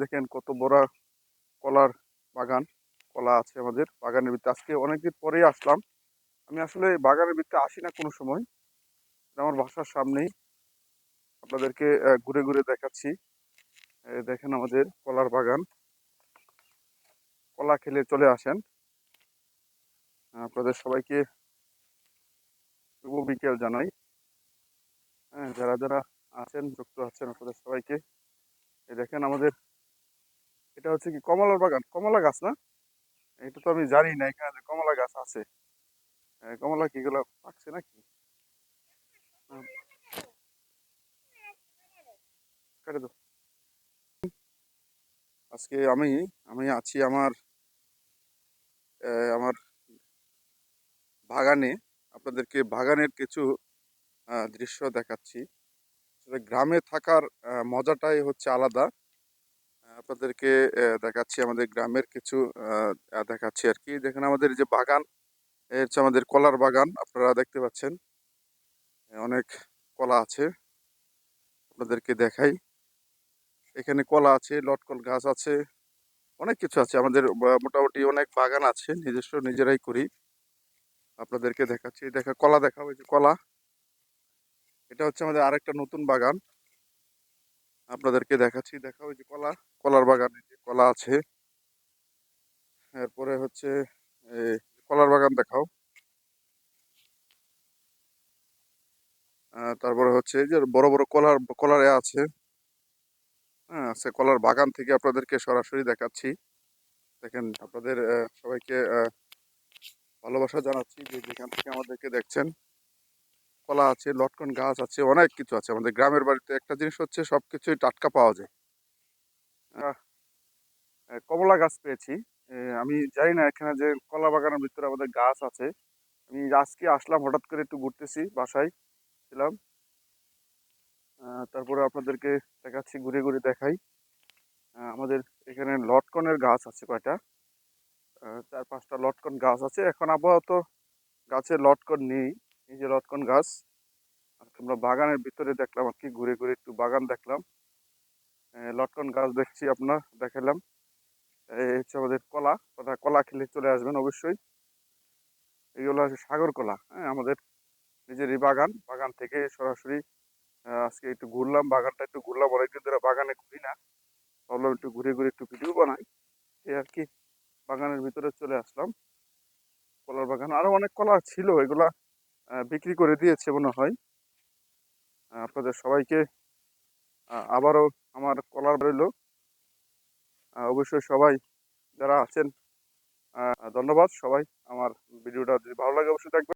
দেখেন কত বড় কলার বাগান। কলা আছে আমাদের বাগানের ভিতরে। আজকে অনেকদিন পরেই আসলাম। আমি আসলে বাগানের ভিতরে আসি না কোনো সময়। আমার বাসার সামনেই আপনাদেরকে ঘুরে ঘুরে দেখাচ্ছি। দেখেন আমাদের কলার বাগান। কলা খেলে চলে আসেন। আপনাদের সবাইকে শুভ বিকেল জানাই। হ্যাঁ, যারা যারা আছেন, যুক্ত আছেন, আপনাদের সবাইকে। দেখেন আমাদের এটা হচ্ছে কি কমলার বাগান, কমলা গাছ না? এটা তো আমি জানি না এখানে যে কমলা গাছ আছে। কমলা কি এগুলো পাকছে নাকি? আহ, কেটে দাও। আজকে আমি আমি আছি আমার বাগানে। আপনাদেরকে বাগানের কিছু দৃশ্য দেখাচ্ছি। আসলে গ্রামে থাকার মজাটাই হচ্ছে আলাদা। আপনাদেরকে দেখাচ্ছি আমাদের গ্রামের কিছু দেখাচ্ছি আর কি। দেখেন আমাদের এই যে বাগান, এ হচ্ছে আমাদের কলার বাগান। আপনারা দেখতে পাচ্ছেন অনেক কলা আছে। আপনাদেরকে দেখাই। এখানে কলা আছে, লটকল গাছ আছে, অনেক কিছু আছে আমাদের। মোটামুটি অনেক বাগান আছে, নিজস্ব নিজেরাই করি। আপনাদেরকে দেখাচ্ছি, কলা দেখাবো। এই যে কলা, এটা হচ্ছে আমাদের আরেকটা নতুন বাগান। আপনাদেরকে দেখাচ্ছি, দেখাবো এই যে কলা, কলার বাগান। এই যে কলা আছে। এরপরে হচ্ছে এই কলার বাগান দেখাও। তারপরে হচ্ছে এই যে বড় বড় কলার কলার আছে। হ্যাঁ, আছে কলার বাগান থেকে আপনাদেরকে সরাসরি দেখাচ্ছি। দেখেন আপনাদের সবাইকে ভালোবাসা জানাচ্ছি যে যেখান থেকে আমাদেরকে দেখছেন। কলা আছে, লটকন গাছ আছে, অনেক কিছু আছে। আমাদের গ্রামের বাড়িতে একটা জিনিস হচ্ছে সবকিছুই টাটকা পাওয়া যায়। আহ, কমলা গাছ পেয়েছি। আমি জানি না এখানে যে কলা বাগানের ভিতরে আমাদের গাছ আছে। আমি আজকে আসলাম, হঠাৎ করে একটু ঘুরতেছি, বাসায় ছিলাম। তারপরে আপনাদেরকে দেখাচ্ছি, ঘুরে ঘুরে দেখাই। আমাদের এখানে লটকনের গাছ আছে কয়টা, 4-5টা লটকন গাছ আছে। এখন আপাতত গাছে লটকন নেই। এই যে লটকন গাছ। আজকে আমরা বাগানের ভিতরে দেখলাম আর কি, ঘুরে ঘুরে একটু বাগান দেখলাম। লটকন গাছ দেখছি, আপনার দেখালাম। এই হচ্ছে আমাদের কলা। কলা খেলে চলে আসবেন অবশ্যই। এইগুলো হচ্ছে সাগর কলা। হ্যাঁ, আমাদের নিজেরই বাগান। বাগান থেকে সরাসরি আজকে একটু ঘুরলাম, বাগানটা একটু ঘুরলাম। অনেকদিন ধরে বাগানে ঘুরি না, ভাবলাম একটু ঘুরে ঘুরে একটু ভিডিও বানাই। এই আর কি, বাগানের ভিতরে চলে আসলাম। কলার বাগান আরো অনেক কলা ছিল, এগুলা বিক্রি করে দিয়েছে মনে হয়। আপনাদের সবাইকে আবারও আমার কলার রইল। অবশ্যই সবাই যারা আছেন, ধন্যবাদ সবাই। আমার ভিডিওটা যদি ভালো লাগে অবশ্যই দেখবেন।